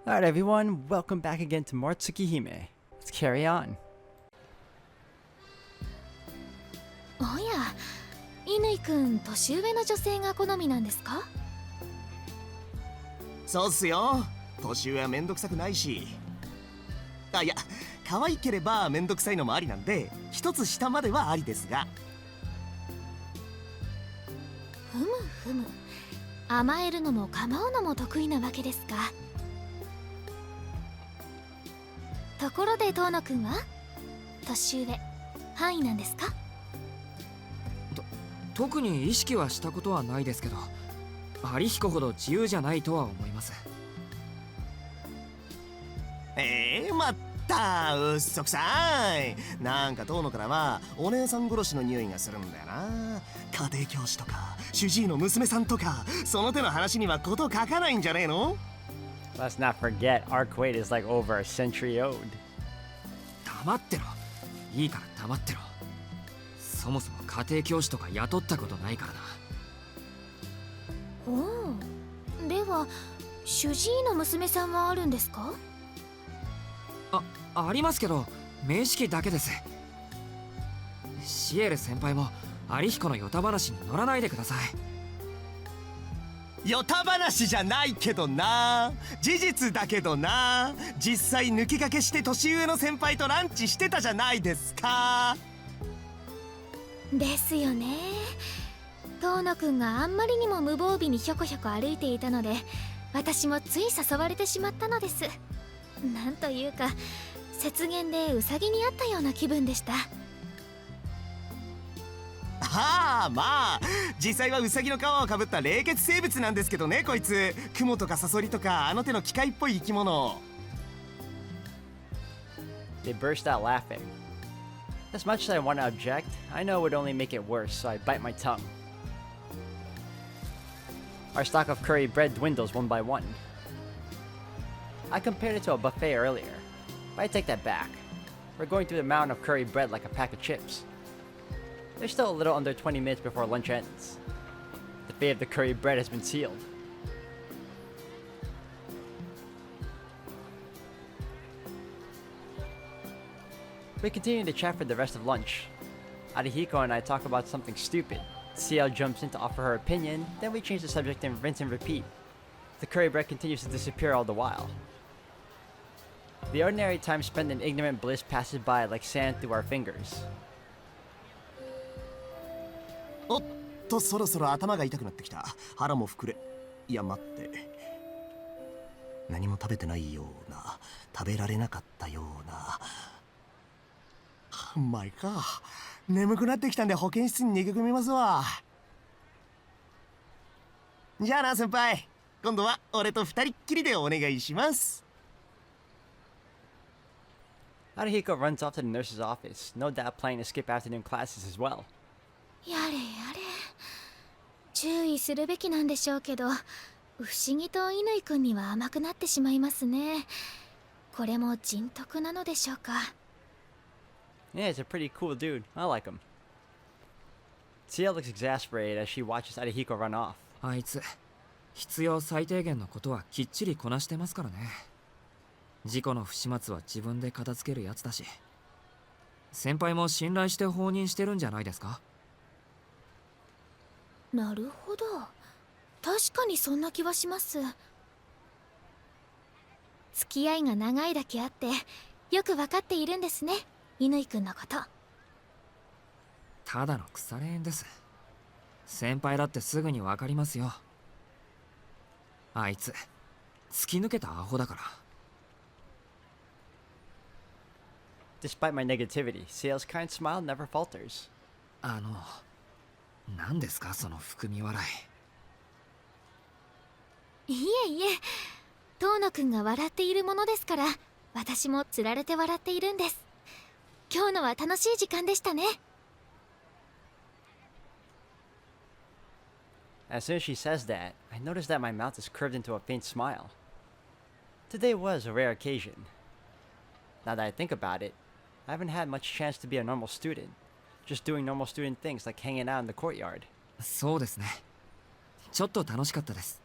Alright everyone, welcome back again to more Tsukihime. Let's carry on. おや、乾くん年上の女性が好みなんですか？そうっすよ。年上はめんどくさくないし。あ、いや、可愛ければめんどくさいのもありなんで、一つ下まではありですが。ふむふむ。甘えるのも構うのも得意なわけですか。ところで遠野くんは年上範囲なんですか？特に意識はしたことはないですけど、有彦ほど自由じゃないとは思います。まったうっそくさい。なんか遠野からはお姉さん殺しの匂いがするんだよな。家庭教師とか主治医の娘さんとか、その手の話にはこと書かないんじゃねえの？ Let's not forget, Arcade is like over a century old. 黙ってろ。いいから黙ってろ。そもそも家庭教師とか雇ったことないからな。おお、では主治医の娘さんはあるんですか？ありますけど、面識だけです。シエル先輩も有彦のヨタ話に乗らないでください。ヨタ話じゃないけどな。事実だけどな。実際抜き駆けして年上の先輩とランチしてたじゃないですか。ですよね。遠野くんがあんまりにも無防備にひょこひょこ歩いていたので、私もつい誘われてしまったのです。なんというか雪原でウサギに会ったような気分でした。はあ、まあ実際はウサギの皮をかぶった冷血生物なんですけどね、こいつ。クモとかサソリとかあの手の機械っぽい生き物。 They burst out laughing. As much as I want to object, I know it would only make it worse, so I bite my tongue. Our stock of curry bread dwindles one by one. I compared it to a buffet earlier, but I take that back. We're going through the mountain of curry bread like a pack of chips. There's still a little under 20 minutes before lunch ends. The fate of the curry bread has been sealed. We continue to chat for the rest of lunch. Arihiko and I talk about something stupid. CL jumps in to offer her opinion, then we change the subject and rinse and repeat. The curry bread continues to disappear all the while. The ordinary time spent in ignorant bliss passes by like sand through our fingers. おっと、そろそろ頭が痛くなってきた。腹も膨れ、いや待って、何も食べてないような、食べられなかったような。まあいいか。眠くなってきたんで保健室に逃げ込みますわ。じゃあな先輩、今度は俺と二人っきりでお願いします。 Arihiko runs off to the nurse's office, no doubt planning to skip afternoon classes as well. やれやれ、注意するべきなんでしょうけど、不思議と乾くんには甘くなってしまいますね。これも人徳なのでしょうか。Yeah, he's a pretty cool dude. I like him. Tia looks exasperated as she watches Arihiko run off. あいつ、必要最低限のことはきっちりこなしてますからね。事故の不始末は自分で片付けるやつだし、先輩も信頼して放任してるんじゃないですか？なるほど、確かにそんな気はします。付き合いが長いだけあってよく分かっているんですね、乾くんのこと。ただの腐れ縁です。先輩だってすぐに分かりますよ。あいつ突き抜けたアホだから。 Despite my negativity, Sale's kind smile never falters. 何ですかその含み笑い。いえいえ、遠野くんが笑っているものですから、私もつられて笑っているんです。今日のは楽しい時間でしたね。 As soon as she says that, I notice that my mouth is curved into a faint smile. Today was a rare occasion. Now that I think about it, I haven't had much chance to be a normal student, just doing normal student things like hanging out in the courtyard. そうですね。ちょっと楽しかったです。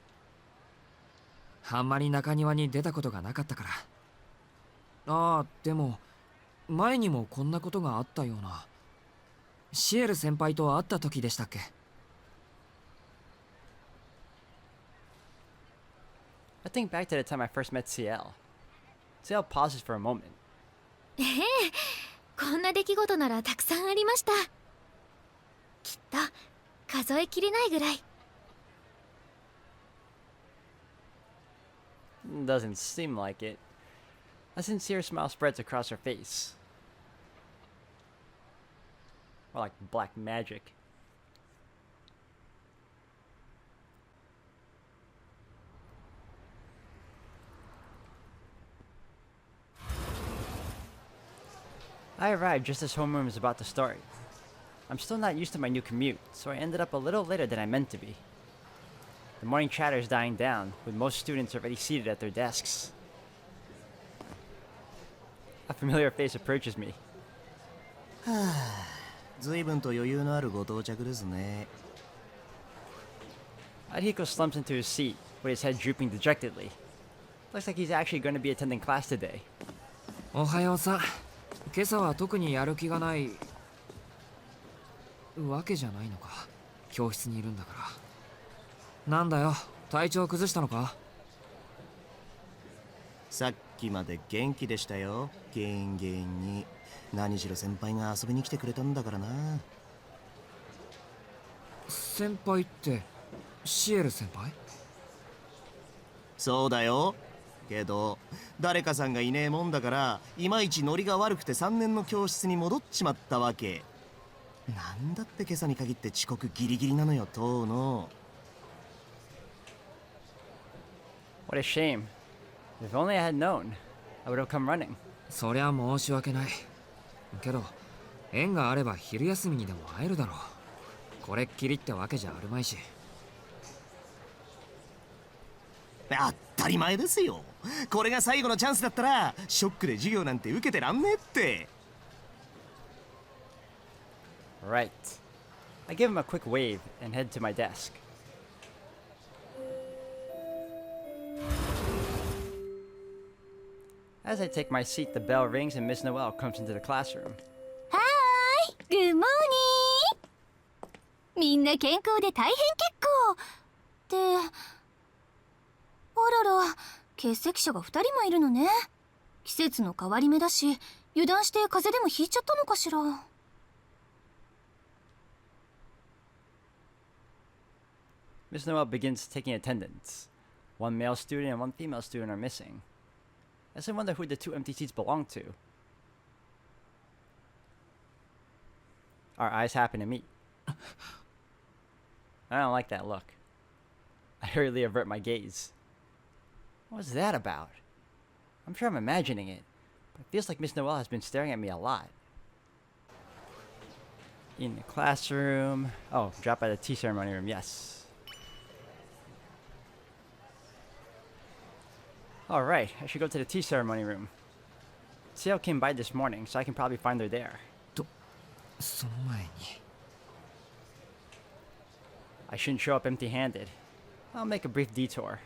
あんまり中庭に出たことがなかったから。ああ、でも前にもこんなことがあったような。シエル先輩と会った時でしたっけ？ I think back to the time I first met CL. CL pauses for a moment. ええ、こんな出来事ならたくさんありました。きっと数えきれないぐらい。 Doesn't seem like it. A sincere smile spreads across her face. Or like black magic. I arrived just as homeroom was about to start. I'm still not used to my new commute, so I ended up a little later than I meant to be. The morning chatter is dying down, with most students already seated at their desks. A familiar face approaches me. 随分と余裕のあるご到着ですね。 Arihiko slumps into his seat, with his head drooping dejectedly. Looks like he's actually going to be attending class today. おはようさ。今朝は特にやる気がないわけじゃないのか。教室にいるんだから。なんだよ、体調崩したのか？さっきまで元気でしたよ、ゲンゲンに。何しろ先輩が遊びに来てくれたんだからな。先輩ってシエル先輩？そうだよ。けど誰かさんがいねえもんだから、いまいちノリが悪くて3年の教室に戻っちまったわけ。なんだって今朝に限って遅刻ギリギリなのよ、当の。 What a shame. If only I had known, I would have come running. そりゃ申し訳ない。けど縁があれば昼休みにでも会えるだろう。これっきりってわけじゃあるまいし。当たり前ですよ。これが最後のチャンスだったらショックで授業なんて受けてらんねえって。 Right. I give him a quick wave and head to my desk. As I take my seat, the bell rings and Miss Noel comes into the classroom. はーい、グッモーニー。みんな健康で大変結構。ってあらら、欠席者が2人もいるのね。季節の変わり目だし、油断して風邪でもひいちゃったのかしら。Miss Noel begins taking attendance. One male student and one female student are missing. As I wonder who the two empty seats belong to. Our eyes happen to meet. I don't like that look. I hurriedly avert my gaze. What was that about? I'm sure I'm imagining it, but it feels like Miss Noel has been staring at me a lot. In the classroom. Oh, dropped by the tea ceremony room, yes. Alright, I should go to the tea ceremony room. CL came by this morning, so I can probably find her there. その前に I shouldn't show up empty-handed. I'll make a brief detour.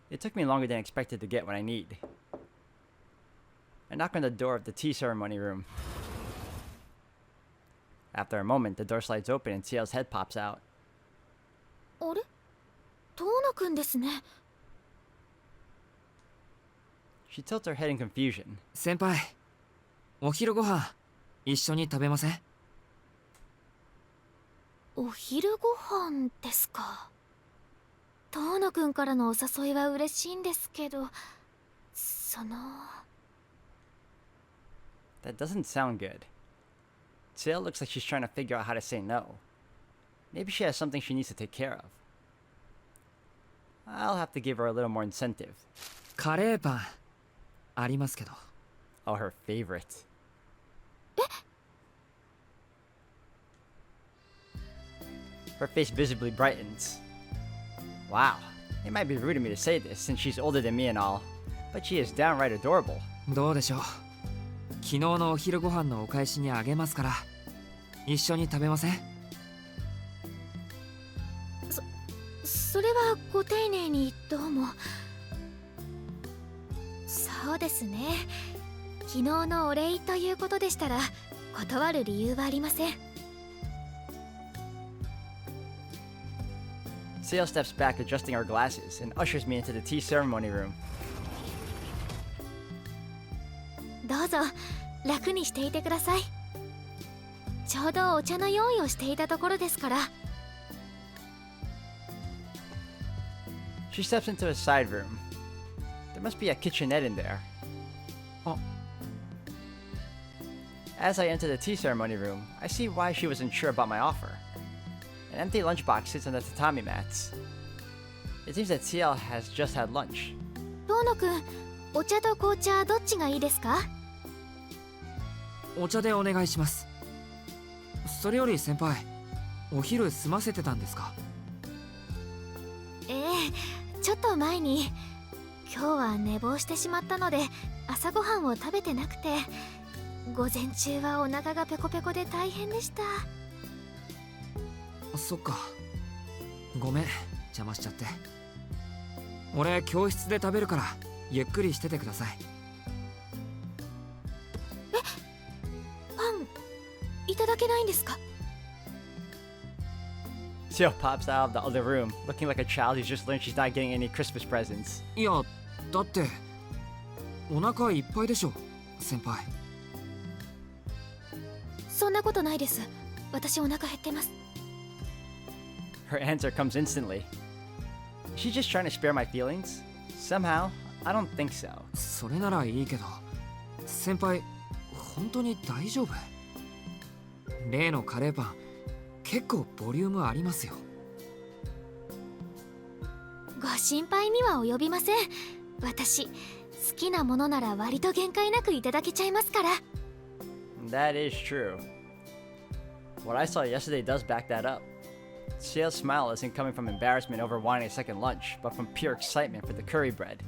It took me longer than expected to get what I need. I knock on the door of the tea ceremony room. After a moment, the door slides open and CL's head pops out. あれ、トーナくんですね。 She tilts her head in confusion. 先輩、お昼ご飯一緒に食べません？お昼ご飯ですか。トーナくんからのお誘いは嬉しいんですけど、その That doesn't sound good. CL looks like she's trying to figure out how to say no. Maybe she has something she needs to take care of. I'll have to give her a little more incentive. カレーパンありますけど。 Oh, her favorite. Her face visibly brightens. Wow, it might be rude of me to say this since she's older than me and all, but she is downright adorable. どうでしょう。昨日のお昼ご飯のお返しにあげますから一緒に食べません？れはご丁寧にどうも。そうですね、昨日のお礼ということでしたら断る理由はありません。 Sale steps back, adjusting her glasses, and ushers me into the tea ceremony room. どうぞ楽にしていてください。ちょうどお茶の用意をしていたところですから。 She steps into a side room. There must be a kitchenette in there. Oh. As I enter the tea ceremony room, I see why she wasn't sure about my offer. An empty lunchbox sits on the tatami mats. It seems that CL has just had lunch. 遠野くん、お茶と紅茶どっちがいいですか？お茶でお願いします。それより先輩、お昼済ませてたんですか？ええ、ちょっと前に。今日は寝坊してしまったので朝ごはんを食べてなくて、午前中はお腹がペコペコで大変でした。そっか、ごめん邪魔しちゃって。俺教室で食べるからゆっくりしててください。パンいただけないんですか？ Seo pops out of the other room, looking like a child who's just learned she's not getting any Christmas presents. いや、だってお腹いっぱいでしょ先輩。そんなことないです。私お腹減ってます。 Her answer comes instantly. Is she just trying to spare my feelings? Somehow, I don't think so. それならいいけど、先輩本当に大丈夫？例のカレーパン結構ボリュームありますよ。ご心配には及びません。私好きなものなら割と限界なくいただけちゃいますから。 That is true. What I saw yesterday does back that up. Seo's smile isn't coming from embarrassment over wanting a second lunch, but from pure excitement for the curry bread.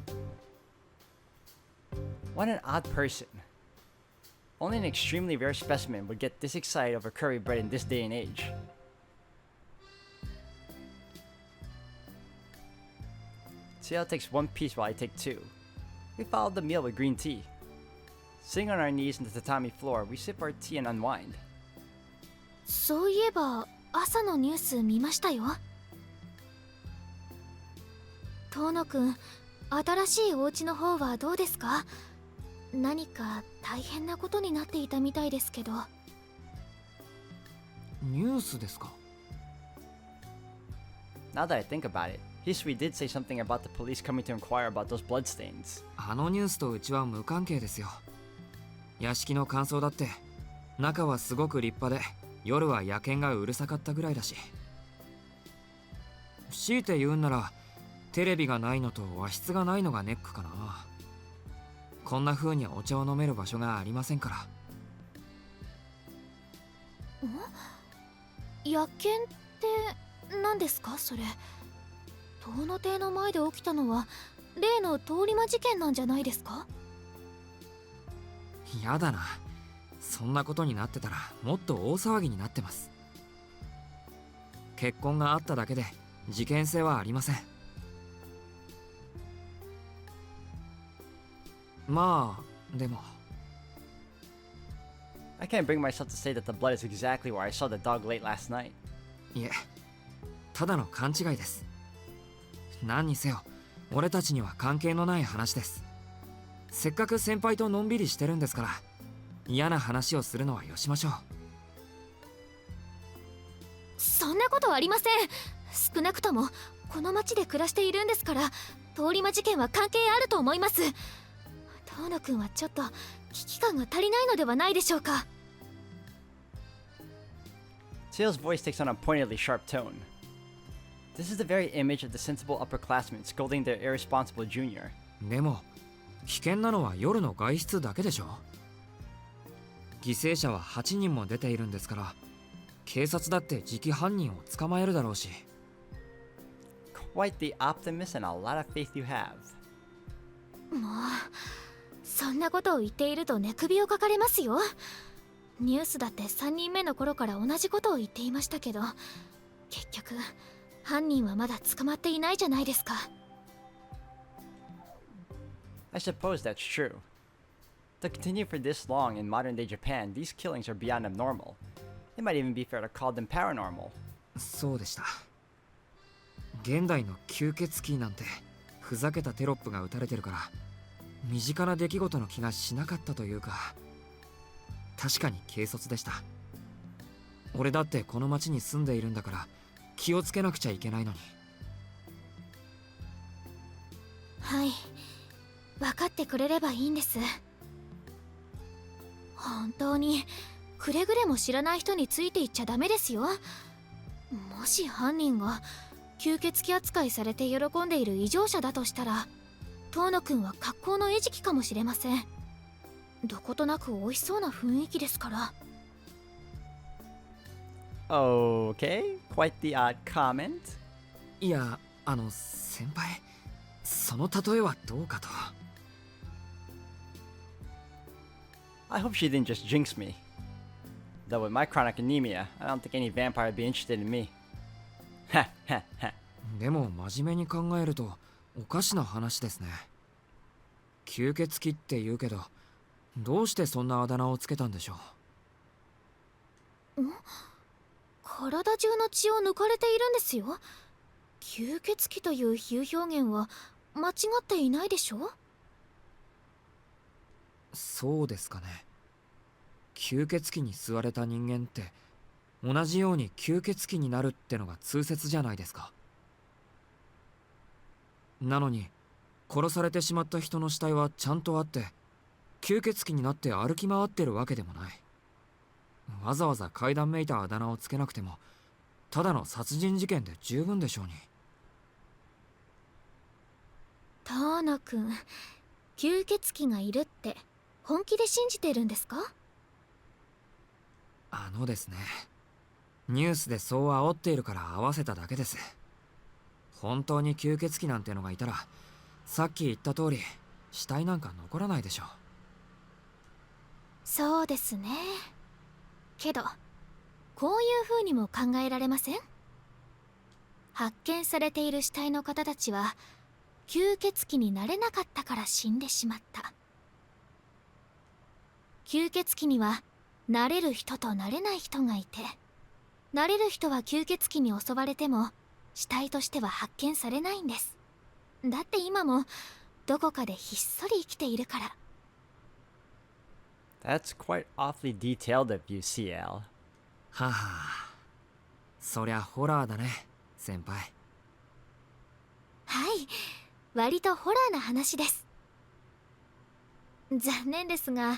What an odd person. Only an extremely rare specimen would get this excited over curry bread in this day and age. Seo takes one piece while I take two. We followed the meal with green tea. Sitting on our knees on the tatami floor, we sip our tea and unwind. そういえば朝のニュース見ましたよ。遠野くん、新しいお家の方はどうですか？何か大変なことになっていたみたいですけど。ニュースですか？ Now that I think about it, history did say something about the police coming to inquire about those bloodstains. あのニュースとうちは無関係ですよ。屋敷の感想だって中はすごく立派で夜は野犬がうるさかったぐらいだし。強いて言うんならテレビがないのと和室がないのがネックかな。こんな風にお茶を飲める場所がありませんから。野犬って何ですかそれ？遠野邸の前で起きたのは例の通り魔事件なんじゃないですか？やだな、そんなことになってたらもっと大騒ぎになってます。結婚があっただけで事件性はありません。まあでも I can't bring myself to say that the blood is exactly where I saw the dog late last night. いえ、ただの勘違いです。何にせよ俺たちには関係のない話です。せっかく先輩とのんびりしてるんですから嫌な話をするのはよしましょう。そんなことはありません。少なくともこの町で暮らしているんですから通り魔事件は関係あると思います。遠野くんはちょっと危機感が足りないのではないでしょうか。 Seo's voice takes on a pointedly sharp tone. This is the very image of the sensible upperclassmen scolding their irresponsible junior. でも危険なのは夜の外出だけでしょ。犠牲者は8人も出ているんですから警察だって次期犯人を捕まえるだろうし。 Quite the optimist and a lot of faith you have. もうそんなことを言っていると寝首をかかれますよ。ニュースだって3人目の頃から同じことを言っていましたけど結局犯人はまだ捕まっていないじゃないですか。 I suppose that's true. To continue for this long in modern day Japan, these killings are beyond abnormal. It might even be fair to call them paranormal. そうでした。現代の吸血鬼なんてふざけたテロップが打たれてるから身近な出来事の気がしなかったというか、確かに軽率でした。俺だってこの町に住んでいるんだから気をつけなくちゃいけないのに。はい、分かってくれればいいんです。本当にくれぐれも知らない人についていっちゃダメですよ。もし犯人が吸血鬼扱いされて喜んでいる異常者だとしたら、遠野くんは格好の餌食かもしれません。どことなく美味しそうな雰囲気ですから。 Okay, quite the odd comment. いや、先輩、その例えはどうかと。I hope she didn't just jinx me. Though with my chronic anemia, I don't think any vampire would be interested in me. Ha ha ha. でも真面目に考えるとおかしな話ですね。吸血鬼って言うけど、どうしてそんなあだ名をつけたんでしょう。体中の血を抜かれているんですよ。吸血鬼という比喩表現は間違っていないでしょ。そうですかね。吸血鬼に吸われた人間って同じように吸血鬼になるってのが通説じゃないですか。なのに殺されてしまった人の死体はちゃんとあって、吸血鬼になって歩き回ってるわけでもない。わざわざ階段めいたあだ名をつけなくてもただの殺人事件で十分でしょうに。遠野くん、吸血鬼がいるって本気で信じてるんですか？ですね、ニュースでそう煽っているから合わせただけです。本当に吸血鬼なんてのがいたらさっき言った通り死体なんか残らないでしょう。そうですね。けどこういう風にも考えられません？発見されている死体の方たちは吸血鬼になれなかったから死んでしまった。吸血鬼にはなれる人となれない人がいて、なれる人は吸血鬼に襲われても死体としては発見されないんです。だって今もどこかでひっそり生きているから。 That's quite awfully detailed of you, CL. はあ、そりゃホラーだね先輩。はい、割とホラーな話です。残念ですが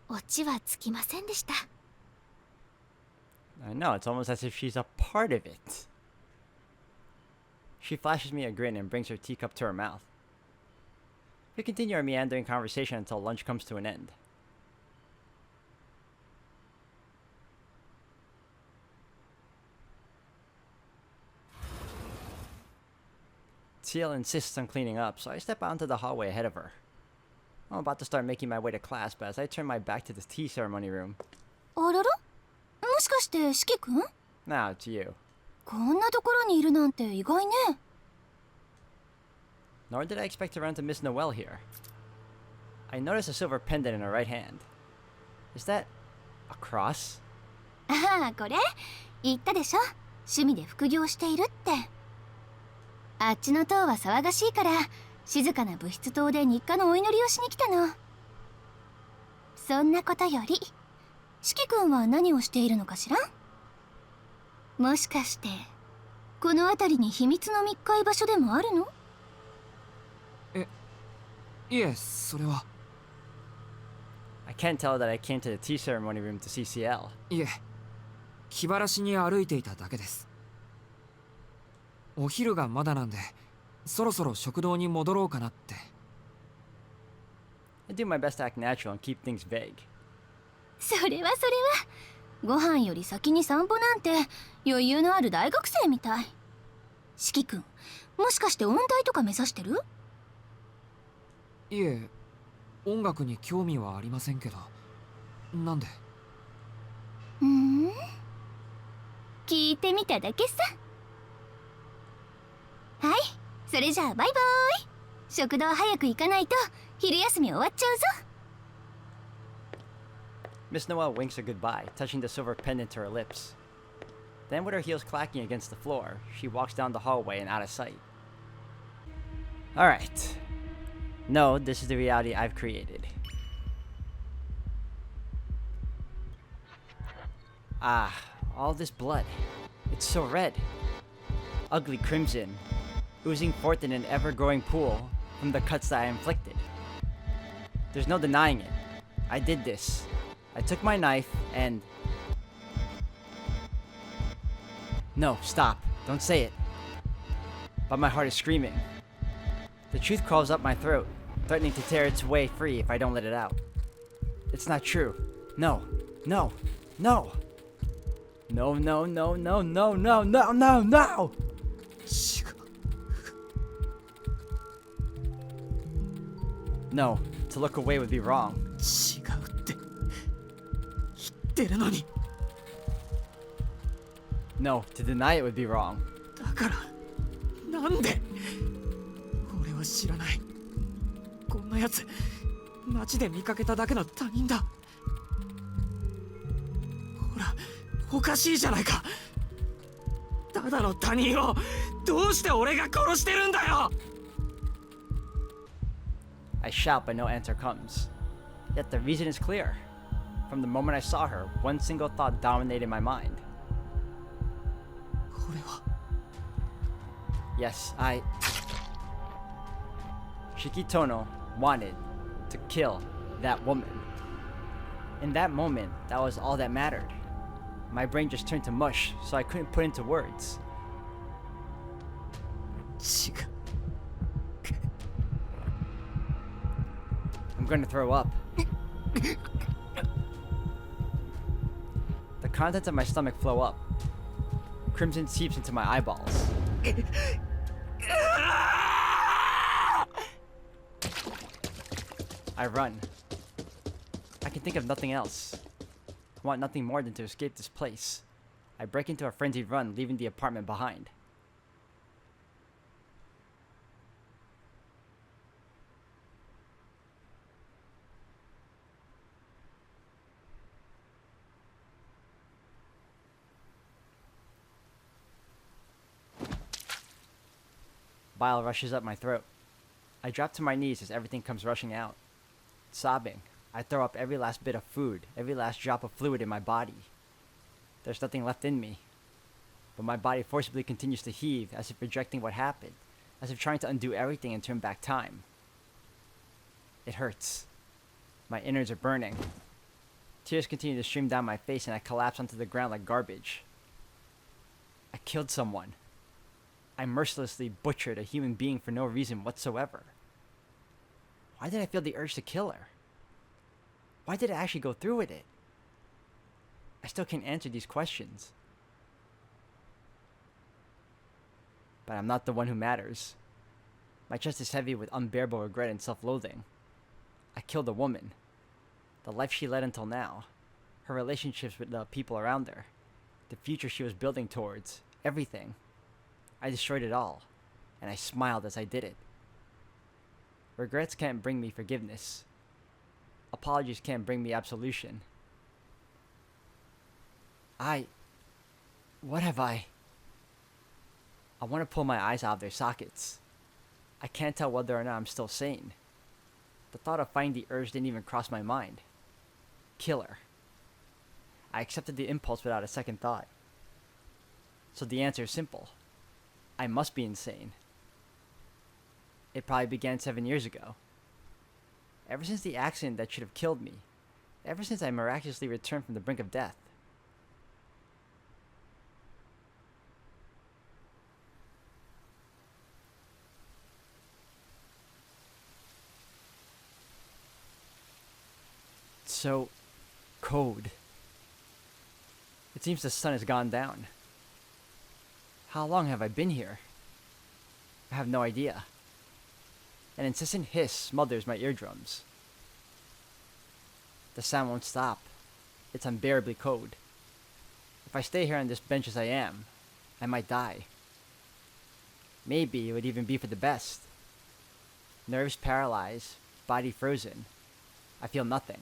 オチはつきませんでした。 I know, it's almost as if she's a part of it. She flashes me a grin and brings her teacup to her mouth. We continue our meandering conversation until lunch comes to an end. TL insists on cleaning up, so I step out into the hallway ahead of her. I'm about to start making my way to class, but as I turn my back to the tea ceremony room... あらら、もしかして四季くん？ Now it's you. こんなところにいるなんて意外ね。 Nor did I expect to run into Miss Noel here. I notice a silver pendant in her right hand. Is that a cross? ああ、これ言ったでしょ、趣味で副業しているって。あっちの塔は騒がしいから静かな物質棟で日課のお祈りをしに来たの。そんなことより四季くんは何をしているのかしら？もしかしてこの辺りに秘密の密会場所でもあるの？いえ、それは。I can't tell that I came to the tea ceremony room to see CL. いえ、気晴らしに歩いていただけです。お昼がまだなんでそろそろ食堂に戻ろうかなって。 I do my best to act natural and keep things vague. それはご飯より先に散歩なんて余裕のある大学生みたい。四季くん、もしかして音大とか目指してる？いえ、音楽に興味はありませんけど。なんで？聞いてみただけさ。はい、それじゃあバイバイ。食堂早く行かないと昼休み終わっちゃうぞ。 Miss Noel winks a goodbye, touching the silver pendant to her lips. Then, with her heels clacking against the floor, she walks down the hallway and out of sight. Alright. No, this is the reality I've created. Ah, all this blood. It's so red. Ugly crimson, oozing forth in an ever-growing pool from the cuts that I inflicted. There's no denying it. I did this. I took my knife and... No, stop. Don't say it. But my heart is screaming. The truth crawls up my throat, threatening to tear its way free if I don't let it out. It's not true. No. No. No. No, no, no, no, no, no, no, no, no! No, to look away would be wrong. 違うって言ってるのに。 No, to deny it would be wrong. だからなんで。俺は知らない。こんなやつ街で見かけただけの他人だ。ほらおかしいじゃないか。ただの他人をどうして俺が殺してるんだよ。 I shout, but no answer comes. Yet the reason is clear. From the moment I saw her, one single thought dominated my mind. 俺は Yes, Shikitono wanted to kill that woman. In that moment, that was all that mattered. My brain just turned to mush, so I couldn't put into words. 違う。 I'm gonna throw up. The contents of my stomach flow up. Crimson seeps into my eyeballs. I run. I can think of nothing else. I want nothing more than to escape this place. I break into a frenzied run, leaving the apartment behind. Bile rushes up my throat. I drop to my knees as everything comes rushing out. Sobbing, I throw up every last bit of food, every last drop of fluid in my body. There's nothing left in me. But my body forcibly continues to heave as if rejecting what happened, as if trying to undo everything and turn back time. It hurts. My innards are burning. Tears continue to stream down my face and I collapse onto the ground like garbage. I killed someone. I mercilessly butchered a human being for no reason whatsoever. Why did I feel the urge to kill her? Why did I actually go through with it? I still can't answer these questions. But I'm not the one who matters. My chest is heavy with unbearable regret and self-loathing. I killed a woman. The life she led until now. Her relationships with the people around her. The future she was building towards. Everything. I destroyed it all, and I smiled as I did it. Regrets can't bring me forgiveness. Apologies can't bring me absolution. What have I? I want to pull my eyes out of their sockets. I can't tell whether or not I'm still sane. The thought of fighting the urge didn't even cross my mind. Kill her. I accepted the impulse without a second thought. So the answer is simple. I must be insane. It probably began 7 years ago. Ever since the accident that should have killed me. Ever since I miraculously returned from the brink of death. So, code. It seems the sun has gone down. How long have I been here? I have no idea. An incessant hiss smothers my eardrums. The sound won't stop. It's unbearably cold. If I stay here on this bench as I am, I might die. Maybe it would even be for the best. Nerves paralyzed, body frozen. I feel nothing.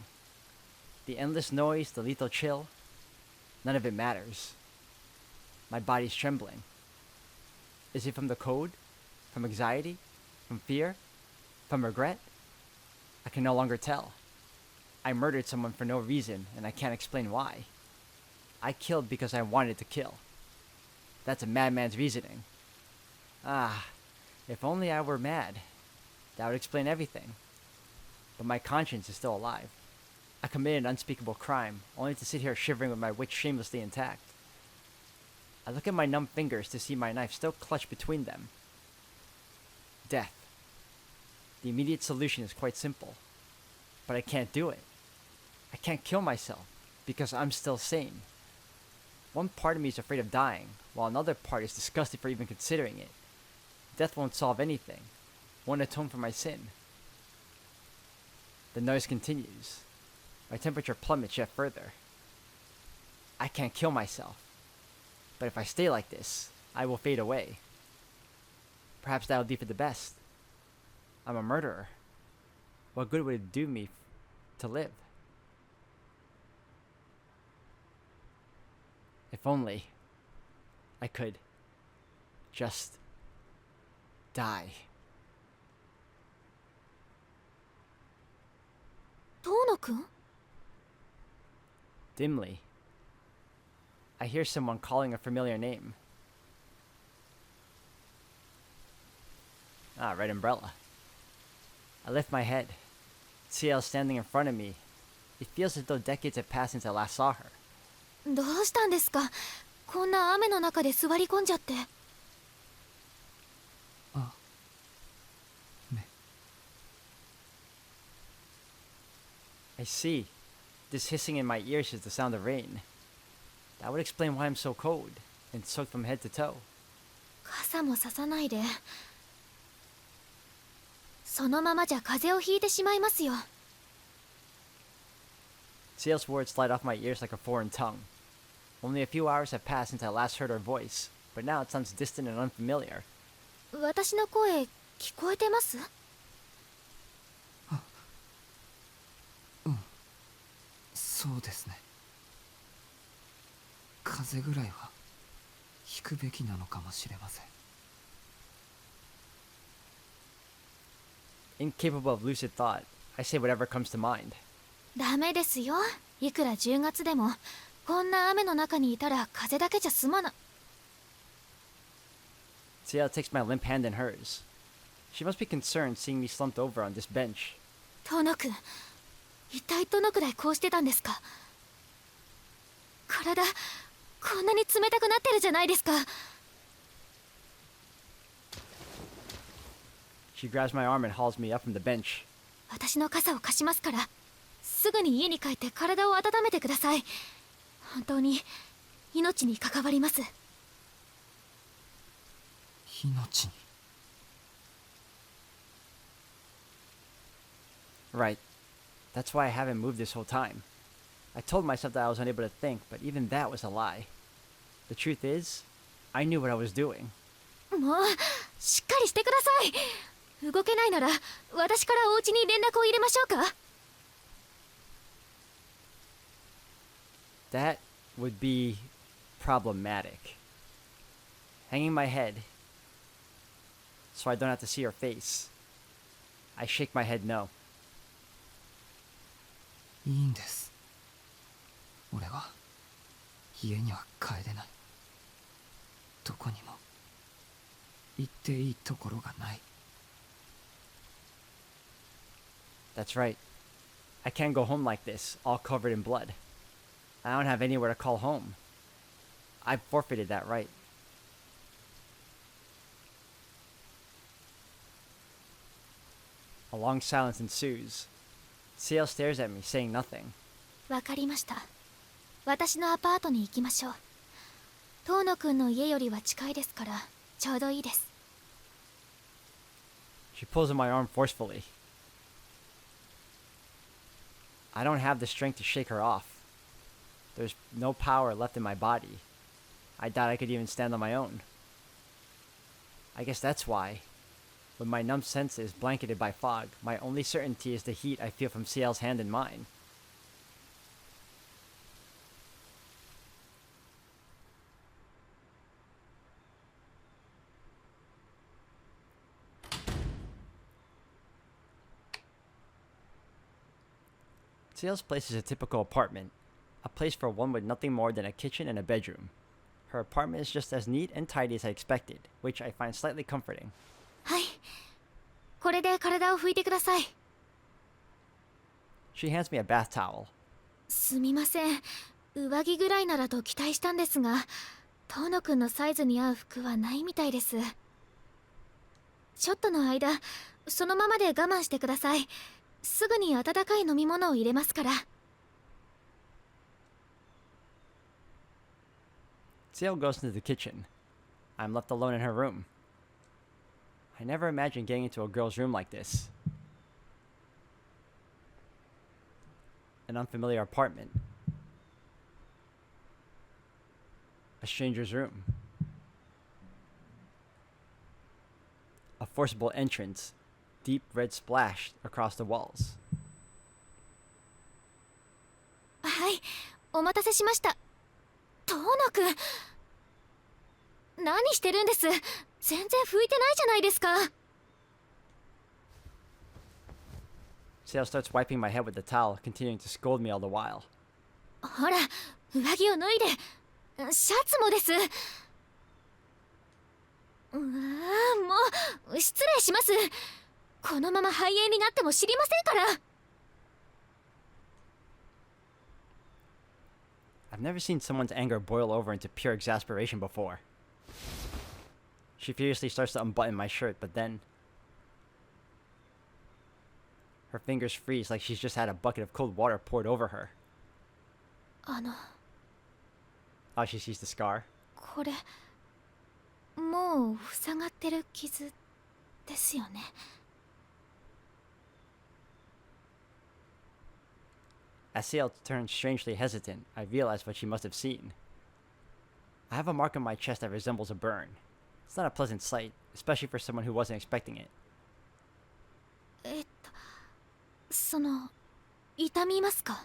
The endless noise, the lethal chill, none of it matters. My body's trembling. Is it from the code? From anxiety? From fear? From regret? I can no longer tell. I murdered someone for no reason, and I can't explain why. I killed because I wanted to kill. That's a madman's reasoning. Ah, if only I were mad. That would explain everything. But my conscience is still alive. I committed an unspeakable crime, only to sit here shivering with my wits shamelessly intact. I look at my numb fingers to see my knife still clutched between them. Death. The immediate solution is quite simple. But I can't do it. I can't kill myself, because I'm still sane. One part of me is afraid of dying, while another part is disgusted for even considering it. Death won't solve anything, won't atone for my sin. The noise continues. My temperature plummets yet further. I can't kill myself. But if I stay like this, I will fade away. Perhaps that will be for the best. I'm a murderer. What good would it do me to live? If only I could just die. 遠野くん Dimly, I hear someone calling a familiar name. Ah, red umbrella. I lift my head. CL standing in front of me. It feels as though decades have passed since I last saw her. どうしたんですか？こんな雨の中で座り込んじゃって。あ、ね。 I see. This hissing in my ears is the sound of rain. That would explain why I'm so cold and soaked from head to toe. 傘もささないで。そのままじゃ風邪をひいてしまいますよ。CL's words slide off my ears like a foreign tongue. Only a few hours have passed since I last heard her voice, but now it sounds distant and unfamiliar. 私の声聞こえてます？そうですね。風邪ぐらいは引くべきなのかもしれません。Incapable of lucid thought, I say whatever comes to mind. ダメですよ。いくら10月でもこんな雨の中にいたら風邪だけじゃ済まな。CL takes my limp hand in hers. She must be concerned seeing me slumped over on this bench. 遠野くん、一体どのくらいこうしてたんですか？体こんなに冷たくなってるじゃないですか。She grabs my arm and hauls me up from the bench. 私の傘を貸しますから、すぐに家に帰って体を温めてください。本当に命に関わります。命に。Right. That's why I haven't moved this whole time. I told myself that I was unable to think, but even that was a lie. The truth is, I knew what I was doing. もうしっかりしてください。動けないなら私からお家に連絡を入れましょうか。That would be problematic. Hanging my head so I don't have to see her face. I shake my head no. いいんです。俺は家には帰れない。どこにも行っていいところがない。That's right. I can't go home like this, all covered in blood. I don't have anywhere to call home. I've forfeited that right. A long silence ensues. CL stares at me, saying nothing. わかりました。私のアパートに行きましょう。遠野くんの家よりは近いですからちょうどいいです。She pulls on my arm forcefully. I don't have the strength to shake her off. There's no power left in my body. I doubt I could even stand on my own. I guess that's why. When my numb sense is blanketed by fog, my only certainty is the heat I feel from CL's hand in mine. CL's place is a typical apartment, a place for one with nothing more than a kitchen and a bedroom. Her apartment is just as neat and tidy as I expected, which I find slightly comforting. はい、これで体を拭いてください。 She hands me a bath towel. すみません、上着ぐらいならと期待したんですが、遠野くんのサイズに合う服はないみたいです。ちょっとの間そのままで我慢してください。すぐに温かい飲み物を入れますから。 CL goes into the kitchen. I'm left alone in her room. I never imagined getting into a girl's room like this. An unfamiliar apartment. A stranger's room. A forcible entrance. Deep red splash across the walls. はい、お待たせしました。遠野くん、何してるんです。全然拭いてないじゃないですか。 CL starts wiping my head with the towel, continuing to scold me all the while. ほら、上着を脱いで。シャツもです。もう失礼します。このまま肺炎になっても知りませんから。 I've never seen someone's anger boil over into pure exasperation before. She furiously starts to unbutton my shirt, but then her fingers freeze like she's just had a bucket of cold water poured over her. Oh, she sees the scar. これもう塞がってる傷ですよね。 As CL turns strangely hesitant, I realize what she must have seen. I have a mark on my chest that resembles a burn. It's not a pleasant sight, especially for someone who wasn't expecting it. その痛みますか？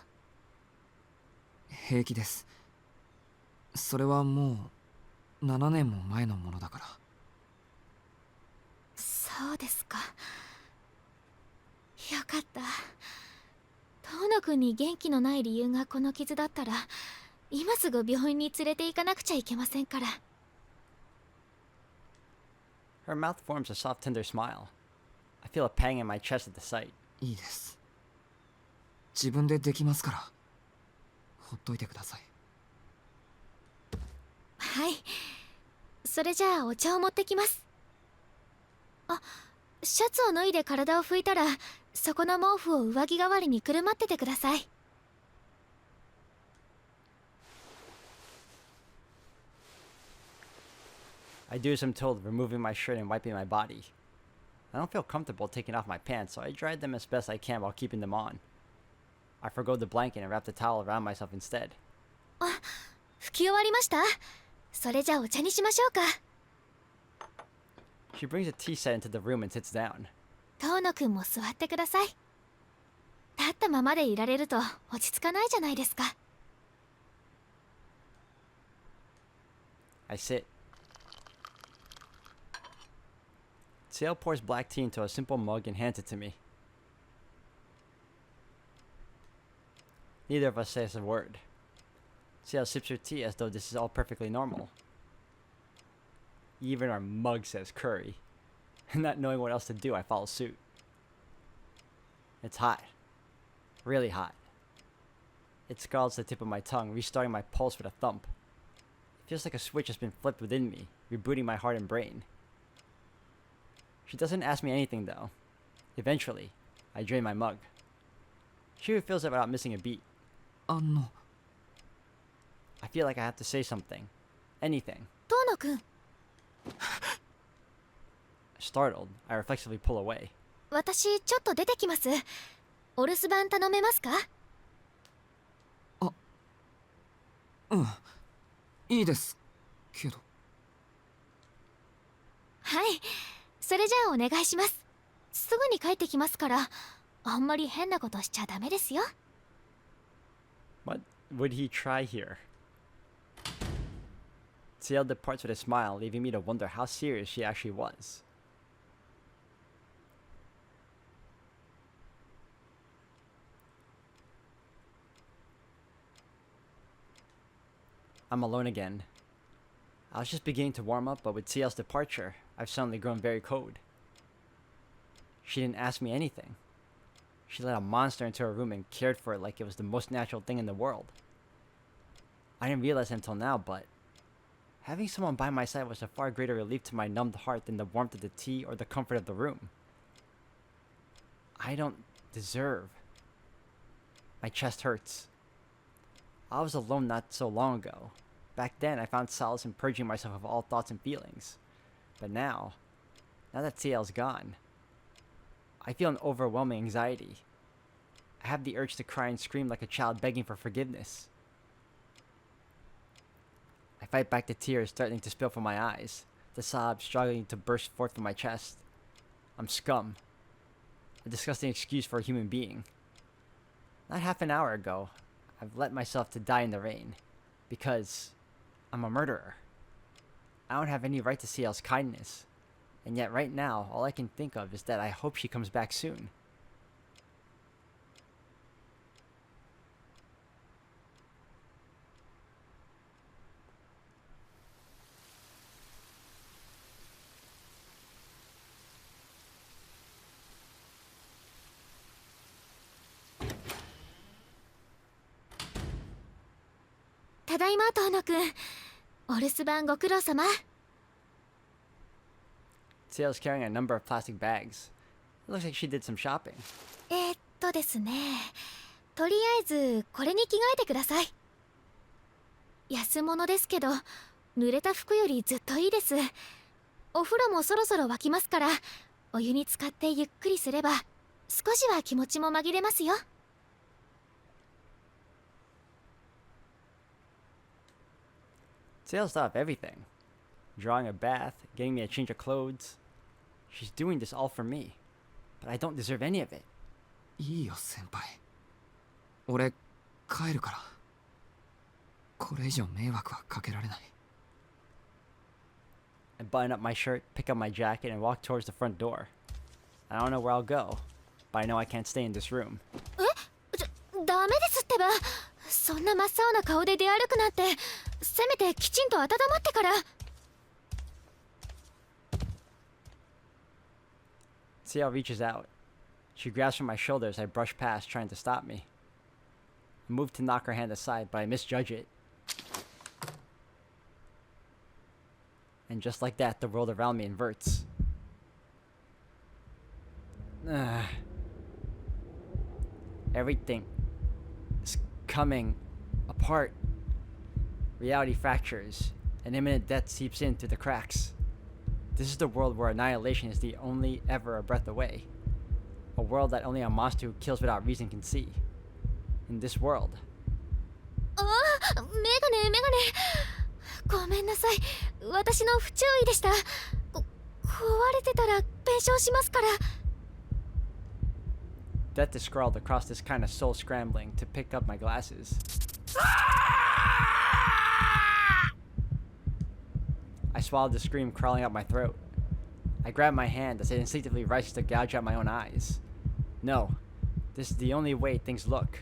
平気です。それはもう7年も前のものだから。そうですか。よかった。遠野くんに元気のない理由がこの傷だったら、今すぐ病院に連れて行かなくちゃいけませんから。 Her mouth forms a soft, tender smile. I feel a pang in my chest at the sight. いいです。自分でできますから。ほっといてください。はい。それじゃあお茶を持ってきます。あ、シャツを脱いで体を拭いたら、そこの毛布を上着代わりにくるまっててください。 I do as I'm told, removing my shirt and wiping my body. I don't feel comfortable taking off my pants, so I dry them as best I can while keeping them on. I forgo the blanket and wrap the towel around myself instead. あ、拭き終わりました。それじゃあお茶にしましょうか。 She brings a tea set into the room and sits down. 遠野くんも座ってください。立ったままでいられると落ち着かないじゃないですか。 I sit. CL pours black tea into a simple mug and hands it to me. Neither of us says a word. CL sips her tea as though this is all perfectly normal. Even our mug says curry. Not knowing what else to do, I follow suit. It's hot. Really hot. It scalds the tip of my tongue, restarting my pulse with a thump. It feels like a switch has been flipped within me, rebooting my heart and brain. She doesn't ask me anything though. Eventually, I drain my mug. She refills it without missing a beat. I feel like I have to say something. Anything. 遠野くん、 Startled, I reflexively pull away. 私ちょっと出てきます。お留守番頼めますか？いいですけど。はい、それじゃあお願いします。すぐに帰ってきますから、あんまり変なことしちゃダメですよ。 What would he try here? Ciel departs with a smile, leaving me to wonder how serious she actually was. I'm alone again. I was just beginning to warm up, but with Ciel's departure, I've suddenly grown very cold. She didn't ask me anything. She let a monster into her room and cared for it like it was the most natural thing in the world. I didn't realize it until now, but having someone by my side was a far greater relief to my numbed heart than the warmth of the tea or the comfort of the room. I don't deserve. My chest hurts. I was alone not so long ago. Back then, I found solace in purging myself of all thoughts and feelings. But now that Ciel's gone, I feel an overwhelming anxiety. I have the urge to cry and scream like a child begging for forgiveness. I fight back the tears threatening to spill from my eyes, the sobs struggling to burst forth from my chest. I'm scum. A disgusting excuse for a human being. Not half an hour ago, I've let myself to die in the rain. Because I'm a murderer. I don't have any right to Ciel's kindness. And yet right now, all I can think of is that I hope she comes back soon. Tadaima, Tono-kun. O留守番ご苦労様。 Ciel's carrying a number of plastic bags. It looks like she did some shopping. ですね。とりあえずこれに着替えてください。安物ですけど、濡れた服よりずっといいです。お風呂もそろそろ沸きますから、お湯に浸かってゆっくりすれば少しは気持ちも紛れますよ。 Ciel's thought of everything. Drawing a bath, getting me a change of clothes. She's doing this all for me. But I don't deserve any of it. いいよ先輩。俺帰るから。これ以上迷惑はかけられない。 I button up my shirt, pick up my jacket, and walk towards the front door. I don't know where I'll go, but I know I can't stay in this room. ダメですってば。そんな真っ青な顔で出歩くなんて、せめてきちんと温まってから。 Ciel reaches out. She grabs from my shoulder as I brush past, trying to stop me. I move to knock her hand aside, but I misjudge it. And just like that, the world around me inverts. Everything is coming apart. Reality fractures, and imminent death seeps in through the cracks. This is the world where annihilation is the only ever a breath away. A world that only a monster who kills without reason can see. In this world. ああ、メガネ。ごめんなさい。私の不注意でした。壊れてたら弁償しますから。 Death is scrawled across this kind of soul scrambling to pick up my glasses. I swallowed the scream crawling up my throat. I grab my hand as it instinctively rushes to gouge out my own eyes. No, this is the only way things look.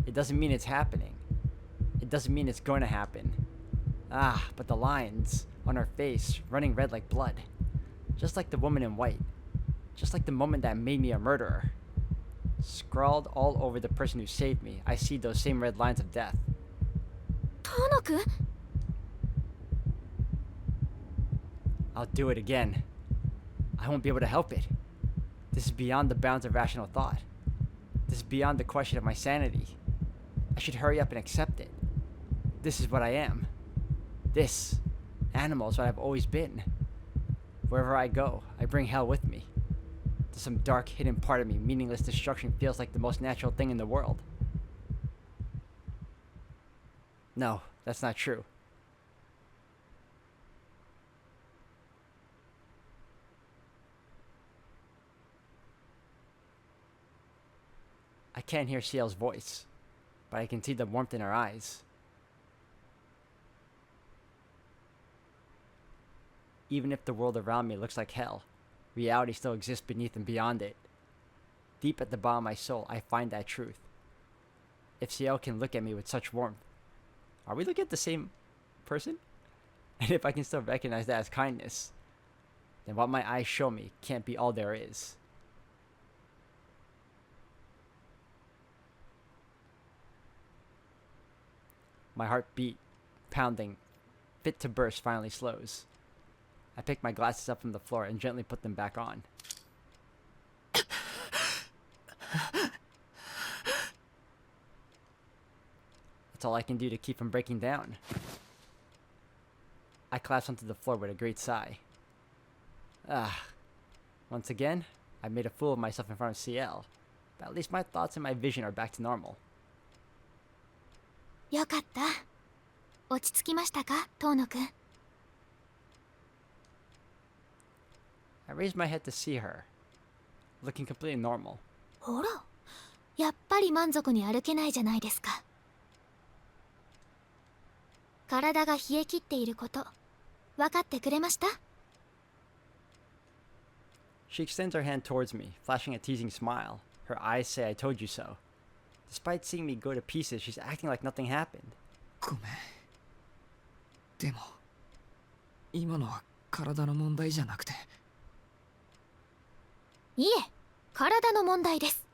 It doesn't mean it's happening. It doesn't mean it's going to happen. Ah, but the lines on her face running red like blood. Just like the woman in white. Just like the moment that made me a murderer. Scrawled all over the person who saved me, I see those same red lines of death. トノ君? I'll do it again. I won't be able to help it. This is beyond the bounds of rational thought. This is beyond the question of my sanity. I should hurry up and accept it. This is what I am. This animal is what I've always been. Wherever I go, I bring hell with me. To some dark, hidden part of me, meaningless destruction feels like the most natural thing in the world. No, that's not true. can't hear Ciel's voice, but I can see the warmth in her eyes. Even if the world around me looks like hell, reality still exists beneath and beyond it. Deep at the bottom of my soul, I find that truth. If Ciel can look at me with such warmth, are we looking at the same person? And if I can still recognize that as kindness, then what my eyes show me can't be all there is. My heart beat, pounding, fit to burst finally slows. I pick my glasses up from the floor and gently put them back on. That's all I can do to keep from breaking down. I collapse onto the floor with a great sigh. Once again, I made a fool of myself in front of Ciel, but at least my thoughts and my vision are back to normal. よかった。落ち着きましたか、遠野くん。I raised my head to see her, looking completely normal. ほら、やっぱり満足に歩けないじゃないですか。体が冷え切っていること、分かってくれました？ She extends her hand towards me, flashing a teasing smile. Her eyes say I told you so. Despite seeing me go to pieces, she's acting like nothing happened. ごめん。でも今のは体の問題じゃなくて。いえ、体の問題です。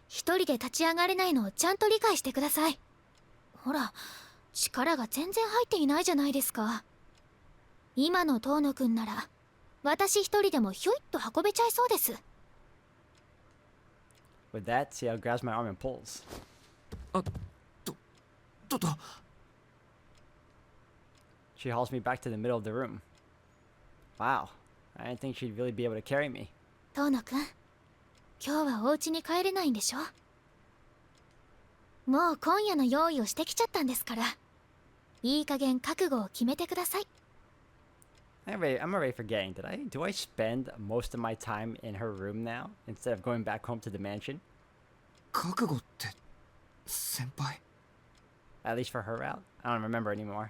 一人で立ち上がれないのをちゃんと理解してください。ほら、力が全然入っていないじゃないですか。今の遠野くんなら私一人でもひょいっと運べちゃいそうです。 With that, Ciel grabs my arm and pulls. あ、と。 She hauls me back to the middle of the room. Wow, I didn't think she'd really be able to carry me. 遠野くん、今日はお家に帰れないんでしょ？もう今夜の用意をしてきちゃったんですから、いい加減覚悟を決めてください。I'm already forgetting. Do I spend most of my time in her room now instead of going back home to the mansion? 覚悟って先輩。 At least for her route? I don't remember anymore.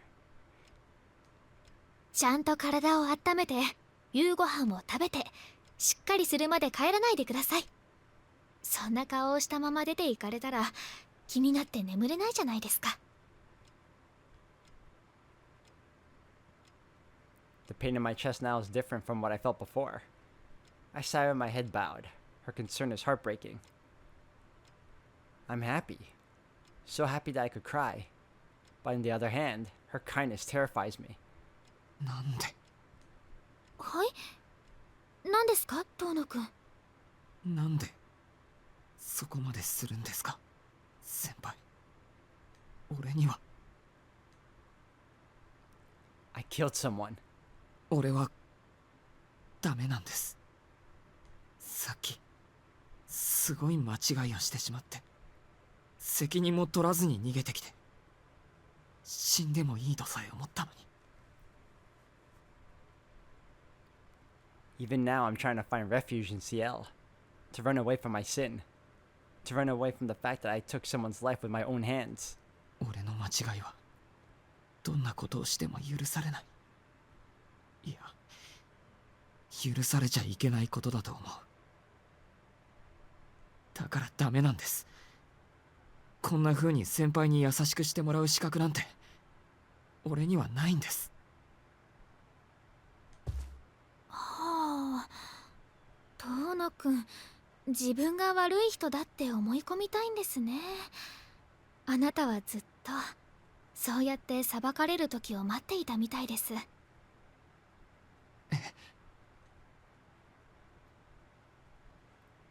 ちゃんと体を温めて、夕ご飯を食べて、しっかりするまで帰らないでください。そんな顔をしたまま出て行かれたら、気になって眠れないじゃないですか。The pain in my chest now is different from what I felt before. I sigh with my head bowed. Her concern is heartbreaking. I'm happy. So happy that I could cry. But on the other hand, her kindness terrifies me. なんではい？何ですか、遠野くん。なんでそこまでするんですか、先輩。俺には。I killed someone. 俺はダメなんです。さっきすごい間違いをしてしまって、責任も取らずに逃げてきて、死んでもいいとさえ思ったのに。 Even now, I'm trying to find refuge in Ciel. To run away from my sin. To run away from the fact that I took someone's life with my own hands. 俺の間違いはどんなことをしても許されない。いや、許されちゃいけないことだと思う。だからダメなんです。こんな風に先輩に優しくしてもらう資格なんて俺にはないんです。はあ、遠野くん、自分が悪い人だって思い込みたいんですね。あなたはずっとそうやって裁かれる時を待っていたみたいです。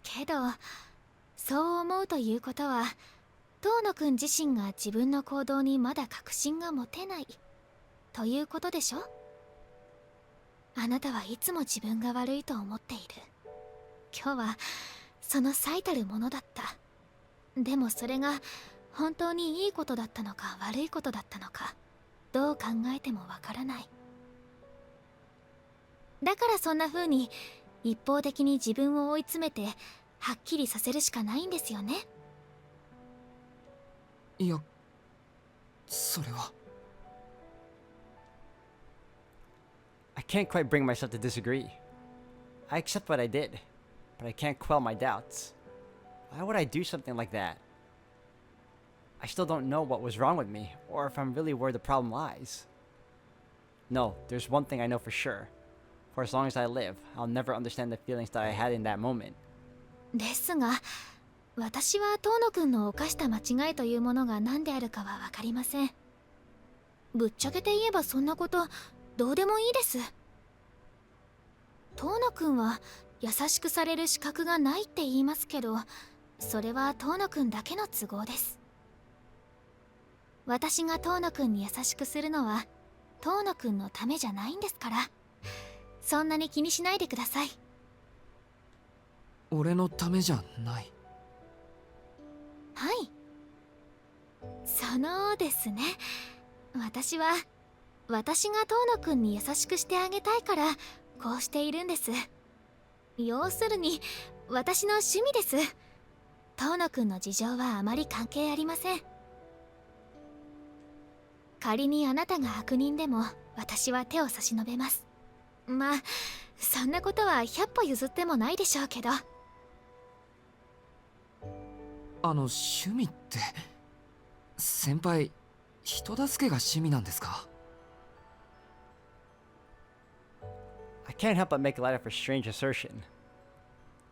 けど、そう思うということは、遠野くん自身が自分の行動にまだ確信が持てないということでしょ？あなたはいつも自分が悪いと思っている。今日はその最たるものだった。でもそれが本当にいいことだったのか悪いことだったのか、どう考えてもわからない。だからそんな風に一方的に自分を追い詰めてはっきりさせるしかないんですよね。いや、それは。 I can't quite bring myself to disagree. I accept what I did, but I can't quell my doubts. Why would I do something like that? I still don't know what was wrong with me, or if I'm really where the problem lies. No, there's one thing I know for sure. For as long as I live, I'll never understand the feelings that I had in that moment. ですが、私は遠野くんの犯した間違いというものが何であるかは分かりません。ぶっちゃけて言えばそんなことどうでもいいです。遠野くんは優しくされる資格がないって言いますけど、それは遠野くんだけの都合です。私が遠野くんに優しくするのは遠野くんのためじゃないんですから、そんなに気にしないでください。俺のためじゃない。はい、そのですね、私が遠野くんに優しくしてあげたいからこうしているんです。要するに私の趣味です。遠野くんの事情はあまり関係ありません。仮にあなたが悪人でも私は手を差し伸べます。まあそんなことは100歩譲ってもないでしょうけど。趣味って先輩、人助けが趣味なんですか？ I can't help but make light of her strange assertion.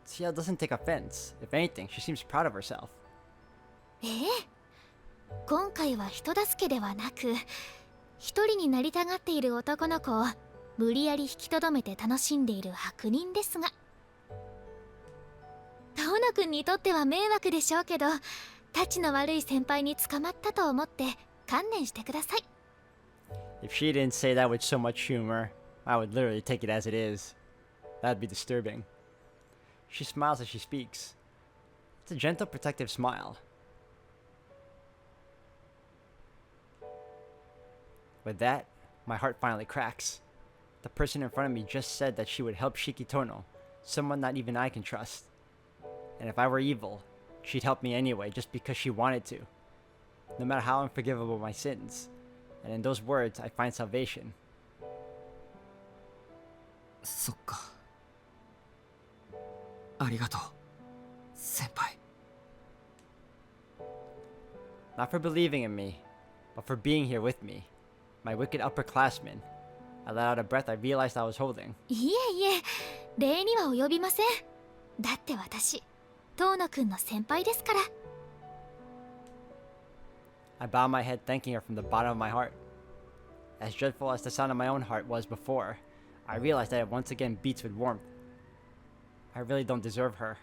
Ciel doesn't take offense. If anything, she seems proud of herself. 今回は人助けではなく、一人になりたがっている男の子を無理やり引きとどめて楽しんでいる悪人ですが、遠野くんにとっては迷惑でしょうけど、たちの悪い先輩に捕まったと思って観念してください。 If she didn't say that with so much humor, I would literally take it as it is. That'd be disturbing. She smiles as she speaks. It's a gentle, protective smile. With that, my heart finally cracks. The person in front of me just said that she would help Shikitono, someone not even I can trust. And if I were evil, she'd help me anyway just because she wanted to. No matter how unforgivable my sins. And in those words, I find salvation. そっか。ありがとう、先輩。Not for believing in me, but for being here with me. My wicked upperclassman. I let out a breath I realized I was holding. いえいえ、礼には及びません。だって私、遠野くんの先輩ですから。I bow my head, thanking her from the bottom of my heart. As dreadful as the sound of my own heart was before, I realized that it once again beats with warmth. I really don't deserve her.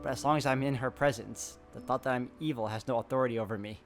But as long as I'm in her presence, the thought that I'm evil has no authority over me.